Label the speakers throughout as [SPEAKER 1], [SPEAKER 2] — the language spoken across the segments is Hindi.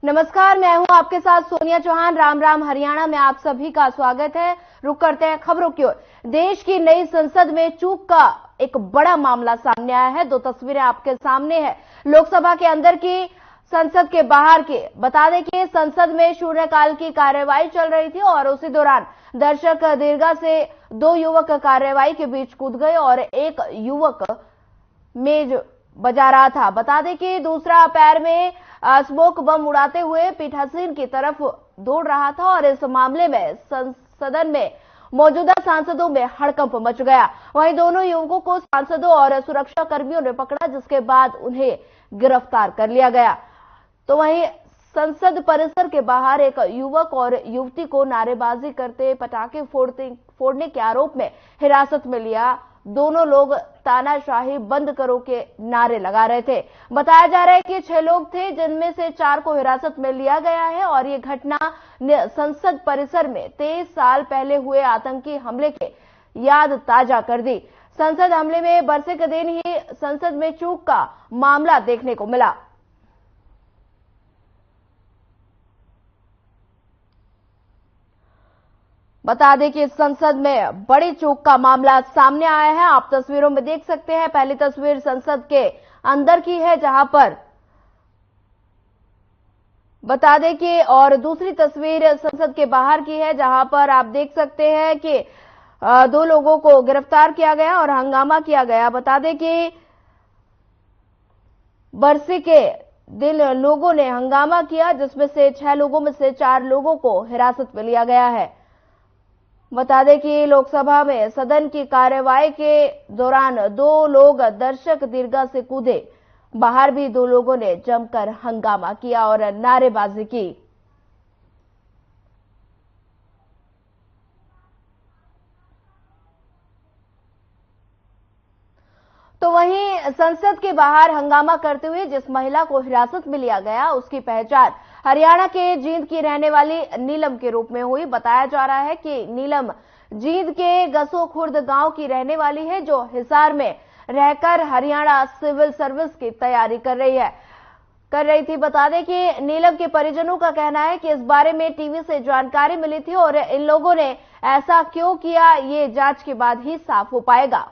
[SPEAKER 1] नमस्कार, मैं हूं आपके साथ सोनिया चौहान। राम राम हरियाणा में आप सभी का स्वागत है। रुक करते हैं खबरों की ओर। देश की नई संसद में चूक का एक बड़ा मामला सामने आया है। दो तस्वीरें आपके सामने है, लोकसभा के अंदर की, संसद के बाहर की। बता दें कि संसद में शून्यकाल की कार्यवाही चल रही थी और उसी दौरान दर्शक दीर्घा से दो युवक कार्यवाही के बीच कूद गए और एक युवक मेज बजा रहा था। बता दें कि दूसरा पैर में स्मोक बम उड़ाते हुए पीठासीन की तरफ दौड़ रहा था और इस मामले में सदन में मौजूदा सांसदों में हड़कंप मच गया। वहीं दोनों युवकों को सांसदों और सुरक्षा कर्मियों ने पकड़ा, जिसके बाद उन्हें गिरफ्तार कर लिया गया। तो वहीं संसद परिसर के बाहर एक युवक और युवती को नारेबाजी करते, पटाखे फोड़ने के आरोप में हिरासत में लिया। दोनों लोग तानाशाही बंद करो के नारे लगा रहे थे। बताया जा रहा है कि 6 लोग थे, जिनमें से 4 को हिरासत में लिया गया है और ये घटना संसद परिसर में 23 साल पहले हुए आतंकी हमले के याद ताजा कर दी। संसद हमले में बरसे के दिन ही संसद में चूक का मामला देखने को मिला। बता दें कि संसद में बड़ी चूक का मामला सामने आया है। आप तस्वीरों में देख सकते हैं। पहली तस्वीर संसद के अंदर की है, जहां पर बता दें कि, और दूसरी तस्वीर संसद के बाहर की है, जहां पर आप देख सकते हैं कि 2 लोगों को गिरफ्तार किया गया और हंगामा किया गया। बता दें कि बरसी के दिन लोगों ने हंगामा किया, जिसमें से 6 लोगों में से 4 लोगों को हिरासत में लिया गया है। बता दें कि लोकसभा में सदन की कार्यवाही के दौरान 2 लोग दर्शक दीर्घा से कूदे। बाहर भी 2 लोगों ने जमकर हंगामा किया और नारेबाजी की। तो वहीं संसद के बाहर हंगामा करते हुए जिस महिला को हिरासत में लिया गया, उसकी पहचान हरियाणा के जींद की रहने वाली नीलम के रूप में हुई। बताया जा रहा है कि नीलम जींद के गसो खुर्द गांव की रहने वाली है, जो हिसार में रहकर हरियाणा सिविल सर्विस की तैयारी कर रही थी। बता दें कि नीलम के परिजनों का कहना है कि इस बारे में टीवी से जानकारी मिली थी और इन लोगों ने ऐसा क्यों किया, ये जांच के बाद ही साफ हो पाएगा।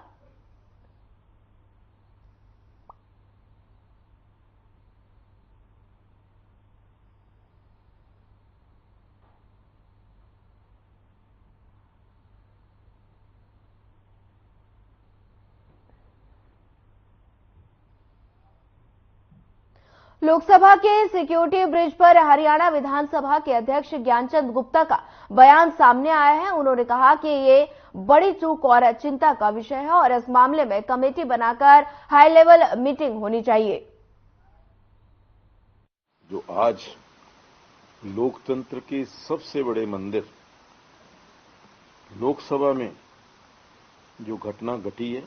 [SPEAKER 1] लोकसभा के सिक्योरिटी ब्रिज पर हरियाणा विधानसभा के अध्यक्ष ज्ञानचंद गुप्ता का बयान सामने आया है। उन्होंने कहा कि ये बड़ी चूक और चिंता का विषय है और इस मामले में कमेटी बनाकर हाई लेवल मीटिंग होनी चाहिए।
[SPEAKER 2] जो आज लोकतंत्र के सबसे बड़े मंदिर लोकसभा में जो घटना घटी है,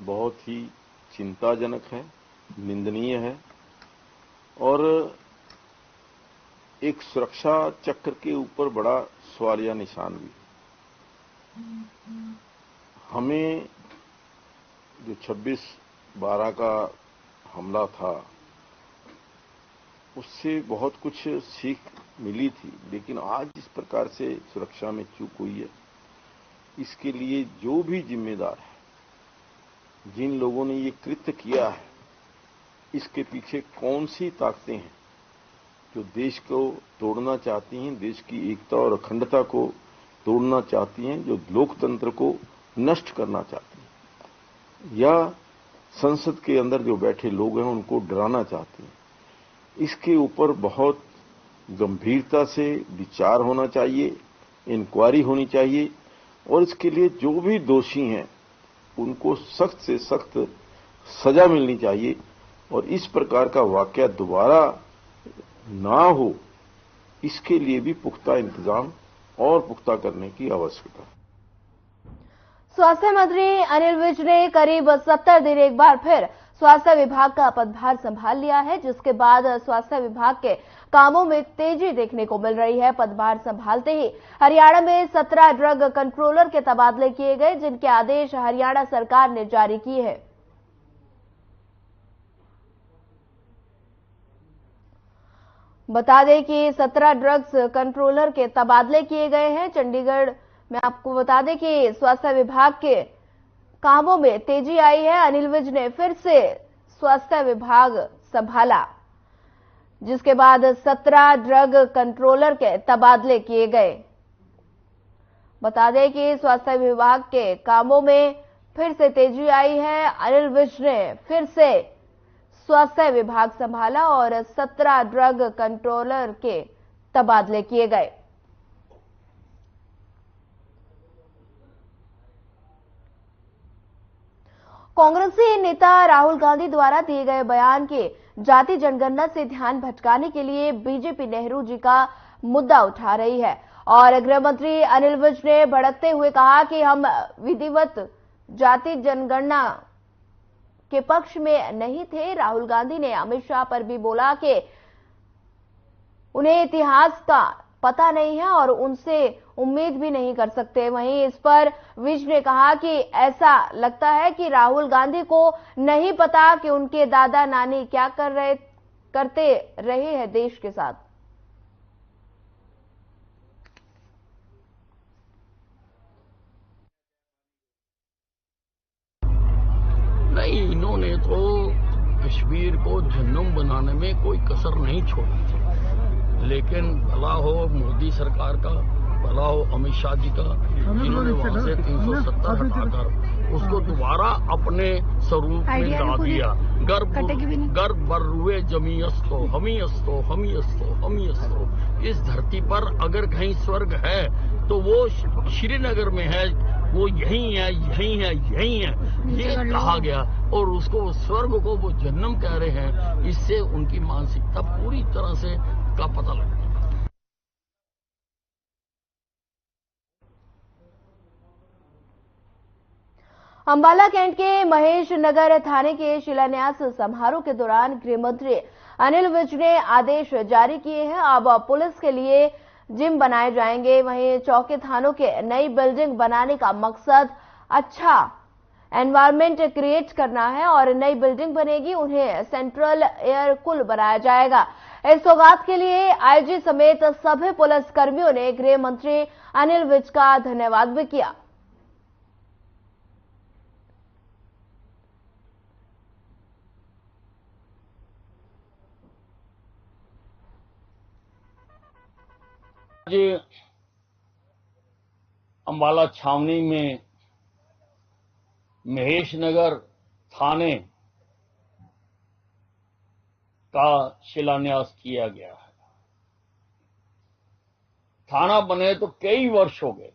[SPEAKER 2] बहुत ही चिंताजनक है, निंदनीय है और एक सुरक्षा चक्र के ऊपर बड़ा सवालिया निशान भी है। हमें जो 26/12 का हमला था, उससे बहुत कुछ सीख मिली थी, लेकिन आज इस प्रकार से सुरक्षा में चूक हुई है, इसके लिए जो भी जिम्मेदार है, जिन लोगों ने ये कृत्य किया है, इसके पीछे कौन सी ताकतें हैं जो देश को तोड़ना चाहती हैं, देश की एकता और अखंडता को तोड़ना चाहती हैं, जो लोकतंत्र को नष्ट करना चाहती हैं, या संसद के अंदर जो बैठे लोग हैं उनको डराना चाहती हैं। इसके ऊपर बहुत गंभीरता से विचार होना चाहिए, इंक्वायरी होनी चाहिए और इसके लिए जो भी दोषी हैं उनको सख्त से सख्त सजा मिलनी चाहिए और इस प्रकार का वाकया दोबारा ना हो, इसके लिए भी पुख्ता इंतजाम और पुख्ता करने की आवश्यकता है।
[SPEAKER 1] स्वास्थ्य मंत्री अनिल विज ने करीब 70 दिन एक बार फिर स्वास्थ्य विभाग का पदभार संभाल लिया है, जिसके बाद स्वास्थ्य विभाग के कामों में तेजी देखने को मिल रही है। पदभार संभालते ही हरियाणा में 17 ड्रग कंट्रोलर के तबादले किए गए, जिनके आदेश हरियाणा सरकार ने जारी किए हैं। बता दें कि 17 ड्रग्स कंट्रोलर के तबादले किए गए हैं चंडीगढ़ में। आपको बता दें कि स्वास्थ्य विभाग के कामों में तेजी आई है। अनिल विज ने फिर से स्वास्थ्य विभाग संभाला, जिसके बाद 17 ड्रग कंट्रोलर के तबादले किए गए। बता दें कि स्वास्थ्य विभाग के कामों में फिर से तेजी आई है। अनिल विज ने फिर से स्वास्थ्य विभाग संभाला और 17 ड्रग कंट्रोलर के तबादले किए गए। कांग्रेसी नेता राहुल गांधी द्वारा दिए गए बयान के जाति जनगणना से ध्यान भटकाने के लिए बीजेपी नेहरू जी का मुद्दा उठा रही है और गृह मंत्री अनिल विज ने भड़कते हुए कहा कि हम विधिवत जाति जनगणना के पक्ष में नहीं थे। राहुल गांधी ने अमित शाह पर भी बोला कि उन्हें इतिहास का पता नहीं है और उनसे उम्मीद भी नहीं कर सकते। वहीं इस पर विज ने कहा कि ऐसा लगता है कि राहुल गांधी को नहीं पता कि उनके दादा नानी क्या करते रहे हैं देश के साथ।
[SPEAKER 3] नहीं, इन्होंने तो कश्मीर को जन्नम बनाने में कोई कसर नहीं छोड़ी थी, लेकिन भला हो मोदी सरकार का, भला हो अमित शाह जी का, जिन्होंने वहां से 370 हटाकर उसको दोबारा अपने स्वरूप में ला दिया। गर्भ बर्रुए जमीयस्तो हमीयस्तो हमीयस्तो हमीयस्तो। इस धरती पर अगर कहीं स्वर्ग है तो वो श्रीनगर में है, वो यही है यही है यही है, ये कहा गया और उसको स्वर्ग को वो जन्नम कह रहे हैं। इससे उनकी मानसिकता पूरी तरह से का पता लगता है।
[SPEAKER 1] अंबाला कैंट के महेश नगर थाने के शिलान्यास समारोह के दौरान गृह मंत्री अनिल विज ने आदेश जारी किए हैं। अब पुलिस के लिए जिम बनाए जाएंगे। वहीं चौकी थानों के नई बिल्डिंग बनाने का मकसद अच्छा एनवायरमेंट क्रिएट करना है और नई बिल्डिंग बनेगी, उन्हें सेंट्रल एयर कूल बनाया जाएगा। इस सौगात के लिए आईजी समेत सभी पुलिस कर्मियों ने गृह मंत्री अनिल विज का धन्यवाद भी किया।
[SPEAKER 3] आज अंबाला छावनी में महेश नगर थाने का शिलान्यास किया गया है। थाना बने तो कई वर्ष हो गए,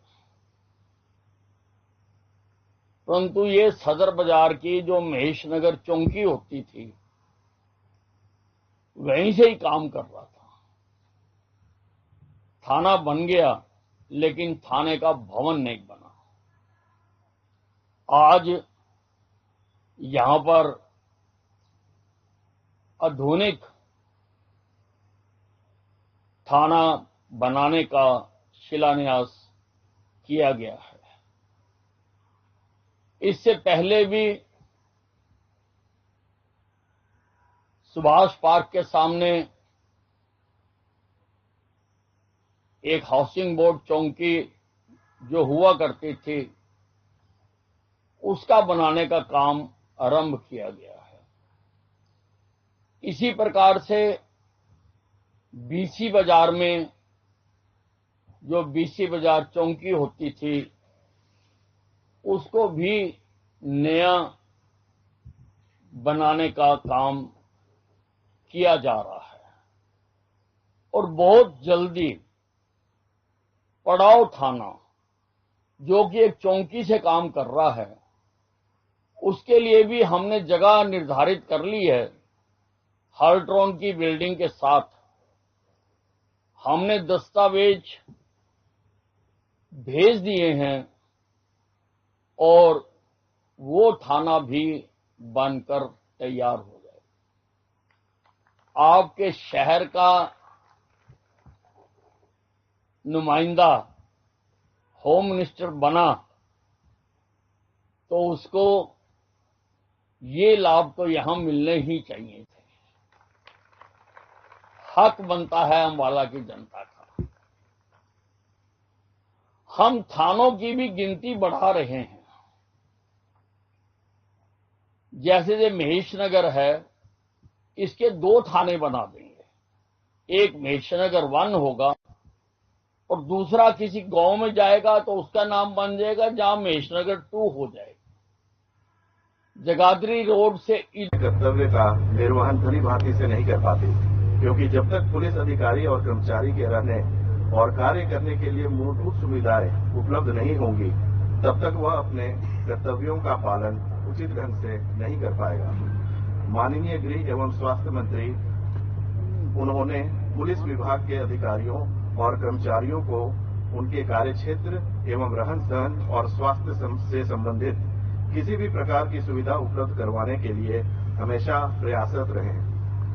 [SPEAKER 3] परंतु ये सदर बाजार की जो महेश नगर चौकी होती थी वहीं से ही काम कर रहा था। थाना बन गया लेकिन थाने का भवन नहीं बना। आज यहां पर आधुनिक थाना बनाने का शिलान्यास किया गया है। इससे पहले भी सुभाष पार्क के सामने एक हाउसिंग बोर्ड चौकी जो हुआ करती थी उसका बनाने का काम आरंभ किया गया है। इसी प्रकार से बीसी बाजार में जो बीसी बाजार चौकी होती थी उसको भी नया बनाने का काम किया जा रहा है और बहुत जल्दी पड़ाव थाना जो कि एक चौकी से काम कर रहा है उसके लिए भी हमने जगह निर्धारित कर ली है। हल्ट्रॉन की बिल्डिंग के साथ हमने दस्तावेज भेज दिए हैं और वो थाना भी बनकर तैयार हो जाए। आपके शहर का नुमाइंदा होम मिनिस्टर बना तो उसको ये लाभ तो यहां मिलने ही चाहिए थे। हक बनता है अम्बाला की जनता का। हम थानों की भी गिनती बढ़ा रहे हैं। जैसे जो महेशनगर है, इसके 2 थाने बना देंगे। एक महेशनगर 1 होगा और दूसरा किसी गांव में जाएगा तो उसका नाम बन जाएगा जहां महेशनगर 2 हो जाएगा। जगाधरी रोड से
[SPEAKER 4] कर्तव्य का निर्वहन भली भांति से नहीं कर पाते, क्योंकि जब तक पुलिस अधिकारी और कर्मचारी के रहने और कार्य करने के लिए मूलभूत सुविधाएं उपलब्ध नहीं होंगी, तब तक वह अपने कर्तव्यों का पालन उचित ढंग से नहीं कर पाएगा। माननीय गृह एवं स्वास्थ्य मंत्री, उन्होंने पुलिस विभाग के अधिकारियों और कर्मचारियों को उनके कार्यक्षेत्र एवं रहन सहन और स्वास्थ्य से संबंधित किसी भी प्रकार की सुविधा उपलब्ध करवाने के लिए हमेशा प्रयासरत रहे,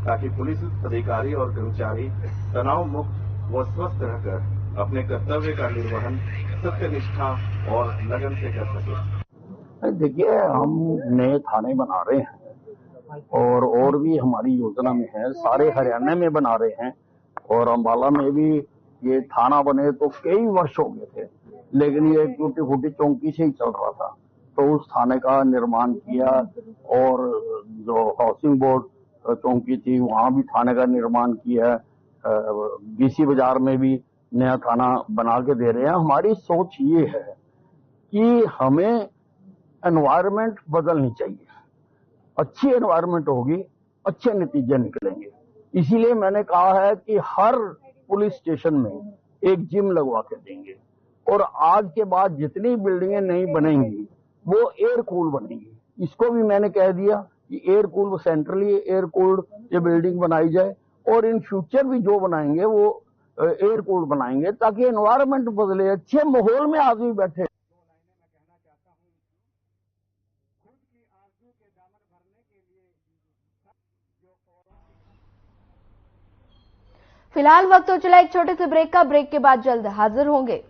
[SPEAKER 4] ताकि पुलिस अधिकारी और कर्मचारी तनाव मुक्त व स्वस्थ रहकर अपने कर्तव्य का निर्वहन सत्यनिष्ठा और लगन से कर सके।
[SPEAKER 5] देखिए, हम नए थाने बना रहे हैं और भी हमारी योजना में है। सारे हरियाणा में बना रहे हैं और अम्बाला में भी ये थाना बने तो कई वर्ष हो गए थे, लेकिन ये टूटी फूटी चौकी से ही चल रहा था। तो उस थाने का निर्माण किया और जो हाउसिंग बोर्ड चौकी थी वहां भी थाने का निर्माण किया। बीसी बाजार में भी नया थाना बना के दे रहे हैं। हमारी सोच ये है कि हमें एनवायरनमेंट बदलनी चाहिए। अच्छी एनवायरनमेंट होगी, अच्छे नतीजे निकलेंगे। इसीलिए मैंने कहा है कि हर पुलिस स्टेशन में एक जिम लगवा के देंगे और आज के बाद जितनी बिल्डिंगें नई बनेंगी वो एयर कूल बनेंगी। इसको भी मैंने कह दिया कि air cool, centrally air cooled ये बिल्डिंग बनाई जाए और इन फ्यूचर भी जो बनाएंगे वो एयर कूल्ड बनाएंगे, ताकि एनवायरनमेंट बदले, अच्छे माहौल में आदमी बैठे।
[SPEAKER 1] फिलहाल वक्त हो चला एक छोटे से ब्रेक का। ब्रेक के बाद जल्द हाजिर होंगे।